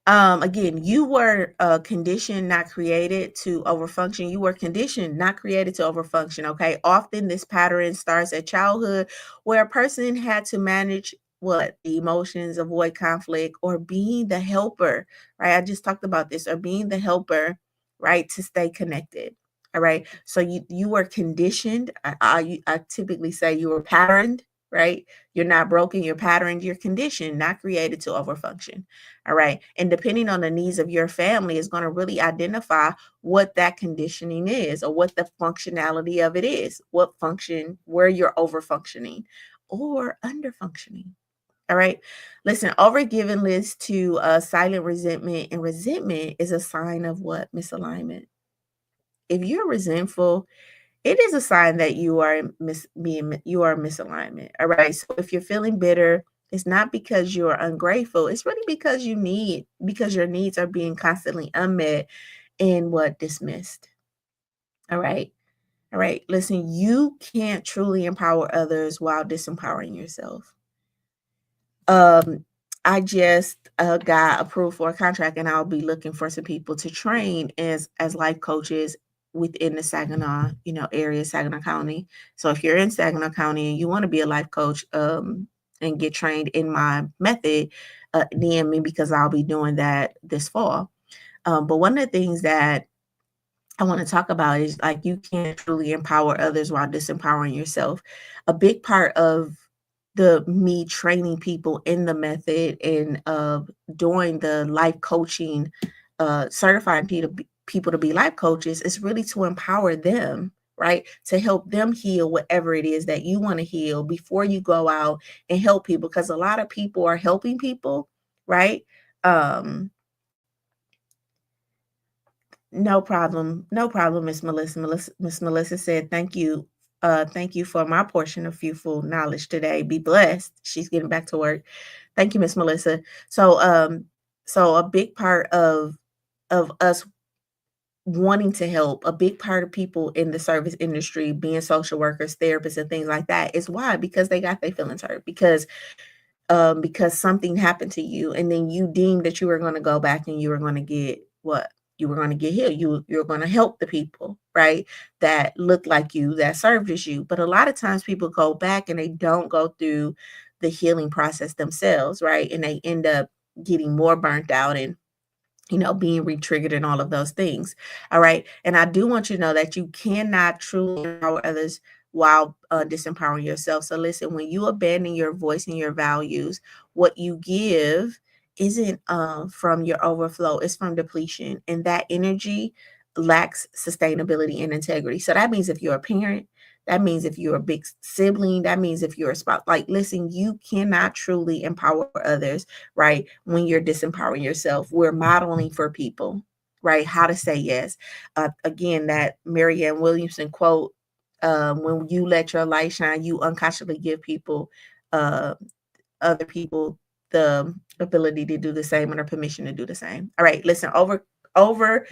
Again, you were conditioned, not created to overfunction. You were conditioned, not created to overfunction. Okay. Often this pattern starts at childhood, where a person had to manage what? The emotions, avoid conflict, or being the helper, right? I just talked about this, or being the helper, right? To stay connected. All right. So you were conditioned. I typically say you were patterned, right? You're not broken, you're patterned, you're conditioned, not created to overfunction. All right. And depending on the needs of your family is going to really identify what that conditioning is, or what the functionality of it is, where you're over functioning or under functioning. All right. Listen, overgiving leads to silent resentment, and resentment is a sign of what? Misalignment. If you're resentful, it is a sign that you are misalignment. All right. So if you're feeling bitter, it's not because you're ungrateful. It's really because your needs are being constantly unmet and what? Dismissed. All right. All right. Listen, you can't truly empower others while disempowering yourself. Um, I just got approved for a contract, and I'll be looking for some people to train as life coaches within the Saginaw, area, Saginaw County. So if you're in Saginaw County and you want to be a life coach, and get trained in my method, DM me, because I'll be doing that this fall. But one of the things that I want to talk about is, like, you can't truly empower others while disempowering yourself. A big part of the me training people in the method and of doing the life coaching, certifying people to be life coaches, is really to empower them, right? To help them heal whatever it is that you want to heal before you go out and help people. Because a lot of people are helping people, right? Um, No problem. No problem, Miss Melissa. Miss Melissa said, thank you for my portion of fearful knowledge today. Be blessed. She's getting back to work. Thank you, Miss Melissa. So So a big part of us wanting to help, a big part of people in the service industry being social workers, therapists, and things like that is why? Because they got their feelings hurt, because something happened to you, and then you deemed that you were going to go back and you were going to get what? You were going to get healed. You're going to help the people, right? That look like you, that served as you. But a lot of times people go back and they don't go through the healing process themselves, right? And they end up getting more burnt out and being re-triggered and all of those things. All right. And I do want you to know that you cannot truly empower others while disempowering yourself. So listen, when you abandon your voice and your values, what you give isn't from your overflow, it's from depletion. And that energy lacks sustainability and integrity. So that means if you're a parent, that means if you're a big sibling, that means if you're a spouse, like, listen, you cannot truly empower others, right? When you're disempowering yourself, we're modeling for people, right? How to say yes. Again, that Marianne Williamson quote, when you let your light shine, you unconsciously give people, uh, other people, the ability to do the same and a permission to do the same. All right, listen, over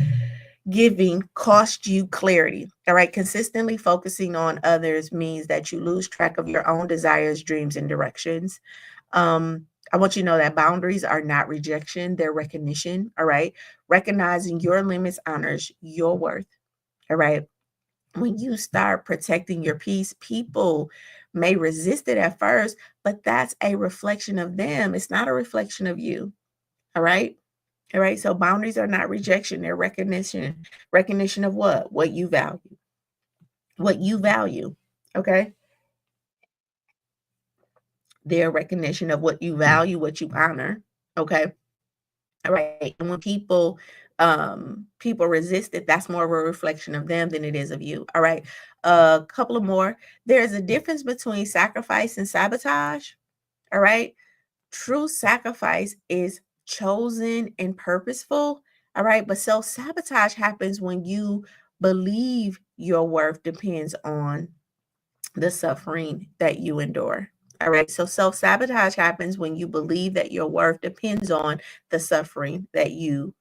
giving costs you clarity. All right. Consistently focusing on others means that you lose track of your own desires, dreams, and directions. I want you to know that boundaries are not rejection, they're recognition. All right. Recognizing your limits honors your worth. All right. When you start protecting your peace, people may resist it at first, but that's a reflection of them. It's not a reflection of you. All right. All right. So boundaries are not rejection, they're recognition. Recognition of what? What you value. What you value. Okay. Their recognition of what you value, what you honor. Okay. All right. And when people resist it, that's more of a reflection of them than it is of you. All right. A couple of more. There's a difference between sacrifice and sabotage. All right. True sacrifice is chosen and purposeful. All right. But self sabotage happens when you believe your worth depends on the suffering that you endure. All right. So self sabotage happens when you believe that your worth depends on the suffering that you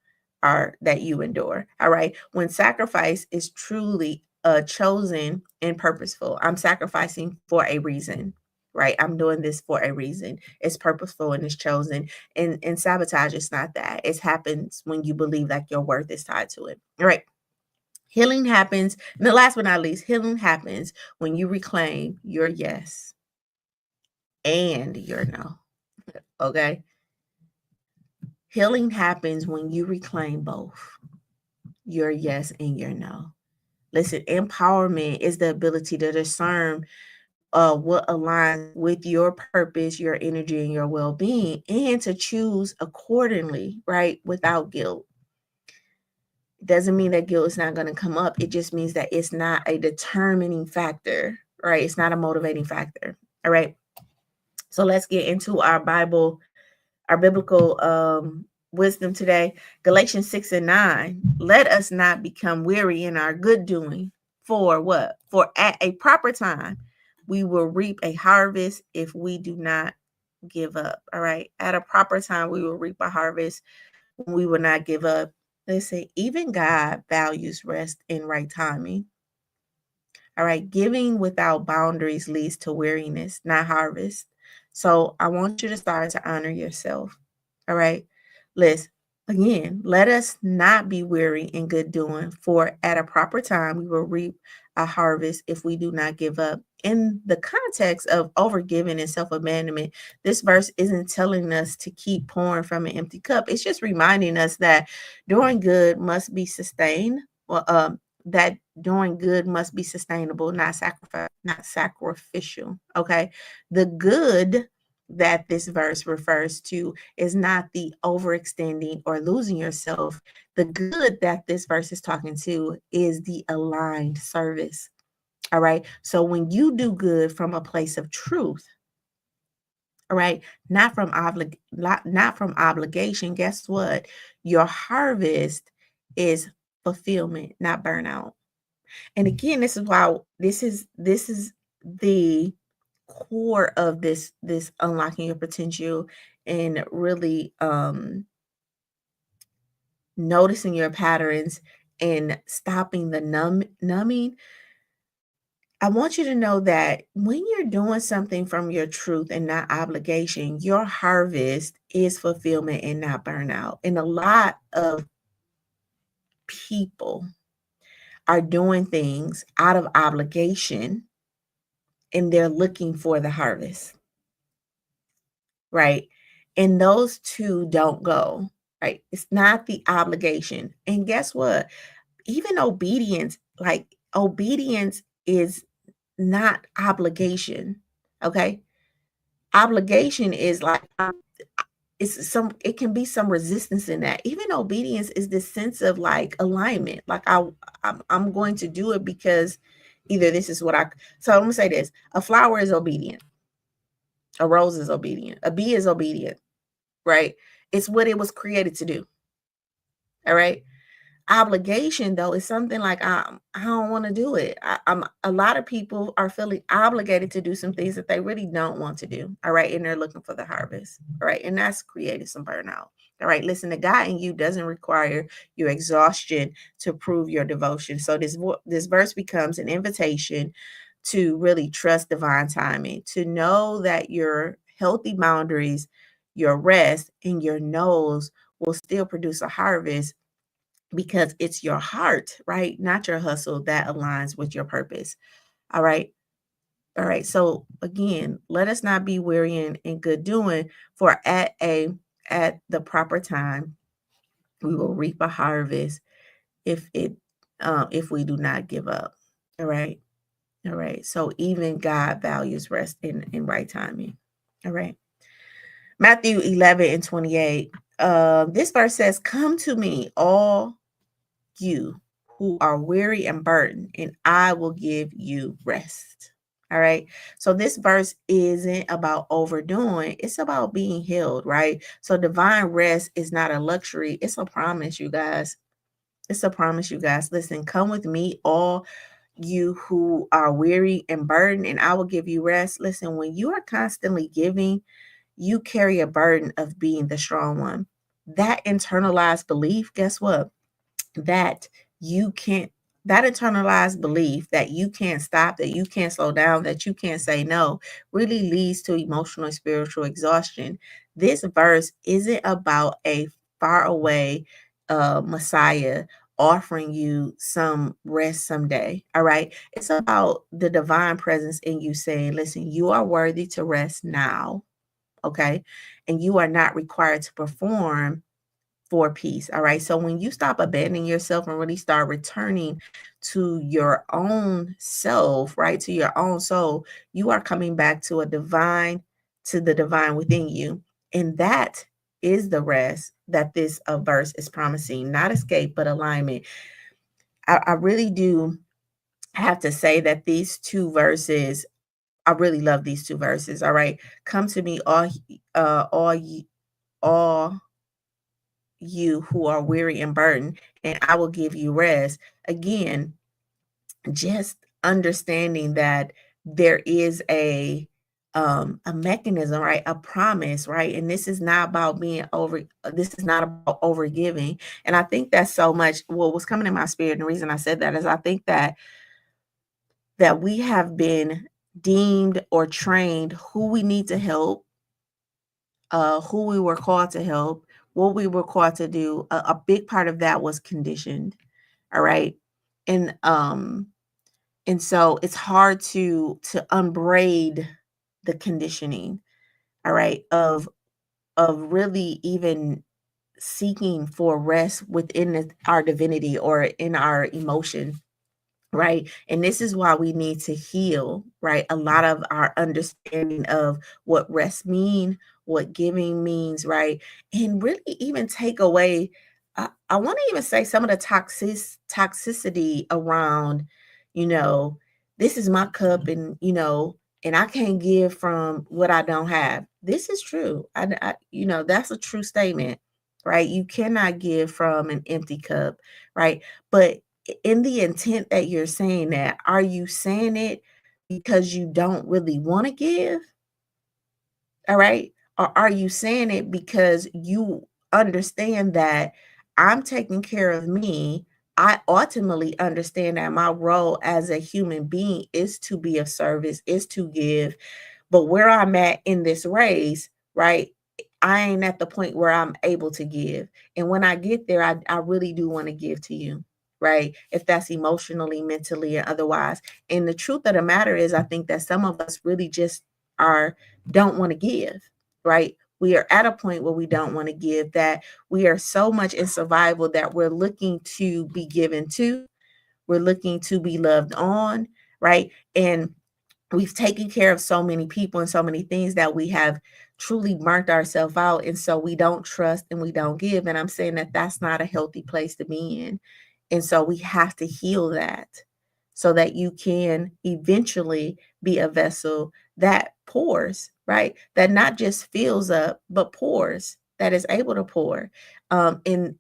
endure. All right. When sacrifice is truly chosen and purposeful, I'm sacrificing for a reason. Right. I'm doing this for a reason. It's purposeful and it's chosen. And sabotage is not that. It happens when you believe like your worth is tied to it. All right. Healing happens, and the last but not least, healing happens when you reclaim your yes and your no. Okay. Healing happens when you reclaim both your yes and your no. Listen, empowerment is the ability to discern what aligns with your purpose, your energy, and your well being, and to choose accordingly, right? Without guilt. Doesn't mean that guilt is not going to come up. It just means that it's not a determining factor, right? It's not a motivating factor. All right. So let's get into our biblical wisdom today. Galatians 6:9. Let us not become weary in our good doing. For what? For at a proper time, we will reap a harvest if we do not give up. All right. At a proper time, we will reap a harvest. We will not give up. Listen, even God values rest and right timing. All right. Giving without boundaries leads to weariness, not harvest. So I want you to start to honor yourself. All right. Let's again, let us not be weary in good doing, for at a proper time we will reap a harvest if we do not give up. In the context of overgiving and self-abandonment, this verse isn't telling us to keep pouring from an empty cup. It's just reminding us that doing good must be sustained. Well, that doing good must be sustainable, not sacrificial. Okay. The good that this verse refers to is not the overextending or losing yourself. The good that this verse is talking to is the aligned service. All right. So when you do good from a place of truth, all right, not from obligation, guess what? Your harvest is fulfillment, not burnout. And again, this is the core of this unlocking your potential and really noticing your patterns and stopping the numbing, I want you to know that when you're doing something from your truth and not obligation, your harvest is fulfillment and not burnout. And a lot of people are doing things out of obligation and they're looking for the harvest, right? And those two don't go, right? It's not the obligation. And guess what? Even obedience, like obedience is not obligation, okay? Obligation is like it can be some resistance in that. Even obedience is this sense of like alignment. Like I'm going to do it because either this is what I so I'm gonna say this. A flower is obedient, a rose is obedient, a bee is obedient, right? It's what it was created to do. All right. Obligation though is something like I don't want to do it. I'm a lot of people are feeling obligated to do some things that they really don't want to do. All right, and they're looking for the harvest. All right, and that's created some burnout. All right, listen, the God in you doesn't require your exhaustion to prove your devotion. So this verse becomes an invitation to really trust divine timing, to know that your healthy boundaries, your rest, and your no's will still produce a harvest because it's your heart, right? Not your hustle that aligns with your purpose. All right. All right. So again, let us not be weary in good doing, for at the proper time we will reap a harvest if we do not give up. All right. All right. So even God values rest in right timing. All right. Matthew 11:28. This verse says, "Come to me, all you who are weary and burdened, and I will give you rest." All right. So this verse isn't about overdoing, it's about being healed, right? So divine rest is not a luxury, it's a promise, you guys. It's a promise, you guys. Listen, come with me, all you who are weary and burdened, and I will give you rest. Listen, when you are constantly giving, you carry a burden of being the strong one. That internalized belief, guess what? that you can't that internalized belief that you can't stop, that you can't slow down, that you can't say no, really leads to emotional and spiritual exhaustion. This verse isn't about a far away Messiah offering you some rest someday. All right. It's about the divine presence in you saying, listen, you are worthy to rest now. Okay. And you are not required to perform for peace. All right. So when you stop abandoning yourself and really start returning to your own self, right, to your own soul, you are coming back to the divine within you. And that is the rest that this verse is promising, not escape, but alignment. I really do have to say that these two verses, I really love these two verses. All right. Come to me, all you who are weary and burdened, and I will give you rest. Again, just understanding that there is a mechanism, right? A promise, right? And this is not about being over, this is not about over giving. And I think that's so much what was coming in my spirit. And the reason I said that is I think that we have been deemed or trained who we need to help, who we were called to help, what we were called to do. A big part of that was conditioned. All right. And and so it's hard to unbraid the conditioning, all right, of really even seeking for rest within our divinity or in our emotion, right? And this is why we need to heal, right? A lot of our understanding of what rest mean, what giving means, right? And really even take away, I want to even say some of the toxicity around, you know, this is my cup and, and I can't give from what I don't have. This is true. That's a true statement, right? You cannot give from an empty cup, right? But in the intent that you're saying that, are you saying it because you don't really want to give? All right. Or are you saying it because you understand that I'm taking care of me, I ultimately understand that my role as a human being is to be of service, is to give. But where I'm at in this race, right? I ain't at the point where I'm able to give. And when I get there, I really do want to give to you, right? If that's emotionally, mentally, or otherwise. And the truth of the matter is, I think that some of us really just are don't want to give, right? We are at a point where we don't want to give, that we are so much in survival that we're looking to be given to, we're looking to be loved on, right? And we've taken care of so many people and so many things that we have truly burnt ourselves out. And so we don't trust and we don't give. And I'm saying that that's not a healthy place to be in. And so we have to heal that so that you can eventually be a vessel that pours, right? That not just fills up, but pours, that is able to pour. And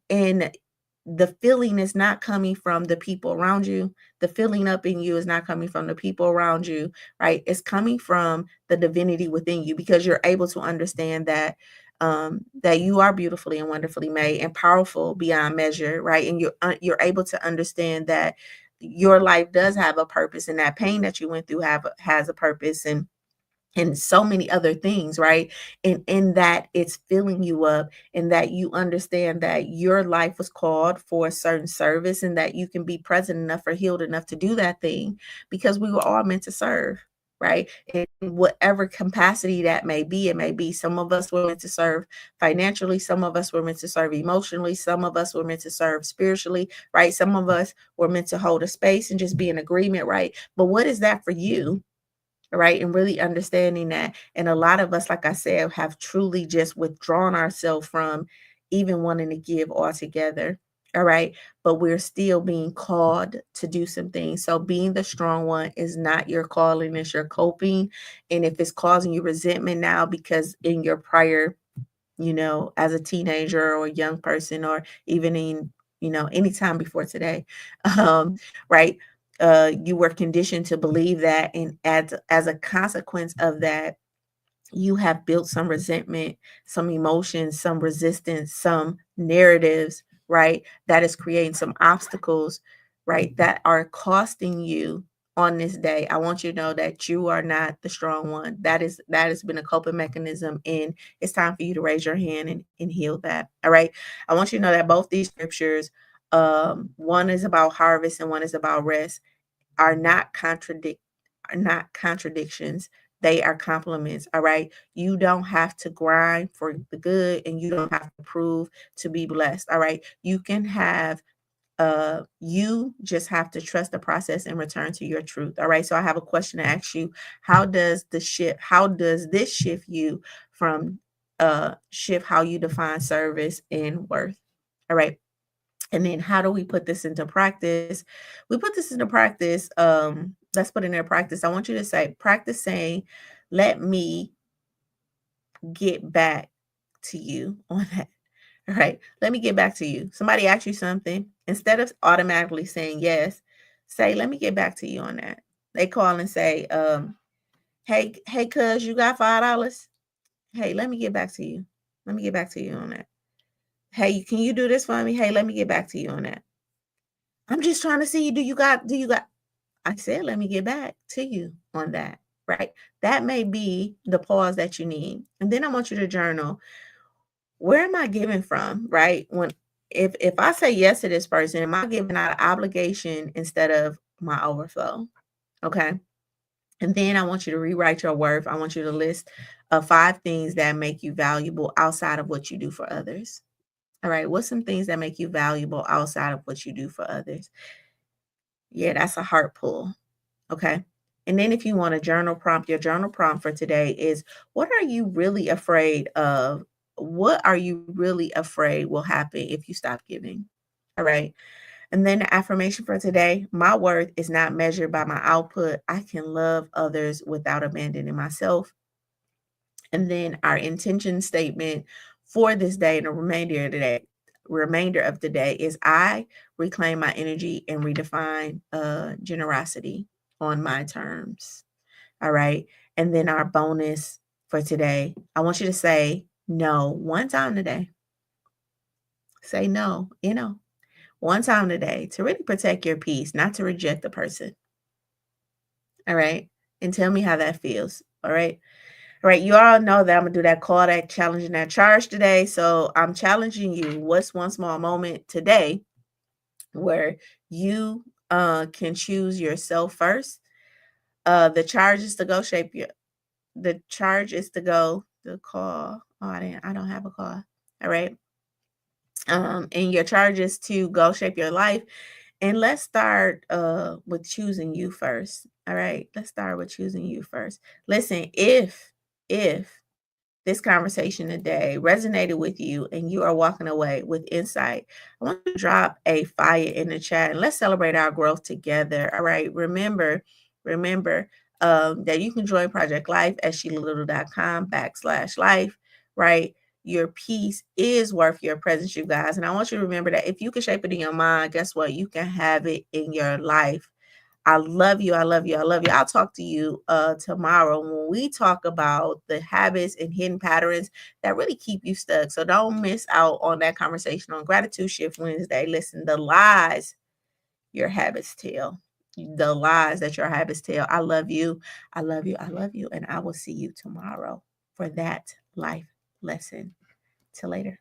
the feeling is not coming from the people around you. The filling up in you is not coming from the people around you, right? It's coming from the divinity within you, because you're able to understand that that you are beautifully and wonderfully made and powerful beyond measure, right? And you're able to understand that your life does have a purpose, and that pain that you went through has a purpose, and so many other things, right? And in that, it's filling you up, and that you understand that your life was called for a certain service, and that you can be present enough or healed enough to do that thing, because we were all meant to serve, right? In whatever capacity that may be, it may be some of us were meant to serve financially, some of us were meant to serve emotionally, some of us were meant to serve spiritually, right? Some of us were meant to hold a space and just be in agreement, right? But what is that for you? Right? And really understanding that. And a lot of us, like I said, have truly just withdrawn ourselves from even wanting to give altogether. All right. But we're still being called to do some things. So being the strong one is not your calling, it's your coping. And if it's causing you resentment now, because in your prior, as a teenager or a young person, or even in, any time before today, um, right? You were conditioned to believe that, and as a consequence of that, you have built some resentment, some emotions, some resistance, some narratives, right? That is creating some obstacles, right? That are costing you on this day. I want you to know that you are not the strong one. That has been a coping mechanism, and it's time for you to raise your hand and heal that. All right. I want you to know that both these scriptures, one is about harvest and one is about rest, are not contradictions. They are compliments. All right. You don't have to grind for the good, and you don't have to prove to be blessed. All right. You just have to trust the process and return to your truth. All right. So I have a question to ask you. How does this shift you from shift how you define service and worth? All right. And then how do we put this into practice? We put this into practice. Let's put it into practice. I want you to practice saying, let me get back to you on that. All right. Let me get back to you. Somebody asks you something. Instead of automatically saying yes, say, let me get back to you on that. They call and say, hey, cuz, you got $5? Hey, let me get back to you. Let me get back to you on that. Hey, can you do this for me? Hey, let me get back to you on that. I'm just trying to see, do you got, I said, let me get back to you on that, right? That may be the pause that you need. And then I want you to journal, where am I giving from, right? If I say yes to this person, am I giving out of obligation instead of my overflow? Okay. And then I want you to rewrite your worth. I want you to list 5 things that make you valuable outside of what you do for others. All right. What's some things that make you valuable outside of what you do for others? Yeah, that's a heart pull. Okay. And then if you want a journal prompt, your journal prompt for today is, what are you really afraid of? What are you really afraid will happen if you stop giving? All right. And then the affirmation for today, my worth is not measured by my output. I can love others without abandoning myself. And then our intention statement for this day and the remainder of the day is, I reclaim my energy and redefine generosity on my terms. All right. And then our bonus for today, I want you to say no one time today. Say no, one time today to really protect your peace, not to reject the person. All right. And tell me how that feels. All right. All right. You all know that I'm going to do that call, that challenge, and that charge today. So I'm challenging you. What's one small moment today where you can choose yourself first? The charge is to go shape your, the charge is to go, the call. Oh, I don't have a call. All right. And your charge is to go shape your life. And let's start with choosing you first. All right. Let's start with choosing you first. Listen, if this conversation today resonated with you and you are walking away with insight, I want to drop a fire in the chat and let's celebrate our growth together. All right. Remember that you can join Project Life at SheilaLittle.com/life, right? Your peace is worth your presence, you guys. And I want you to remember that if you can shape it in your mind, guess what? You can have it in your life. I love you. I love you. I love you. I'll talk to you tomorrow when we talk about the habits and hidden patterns that really keep you stuck. So don't miss out on that conversation on Gratitude Shift Wednesday. Listen, the lies your habits tell. The lies that your habits tell. I love you. I love you. I love you. And I will see you tomorrow for that life lesson. Till later.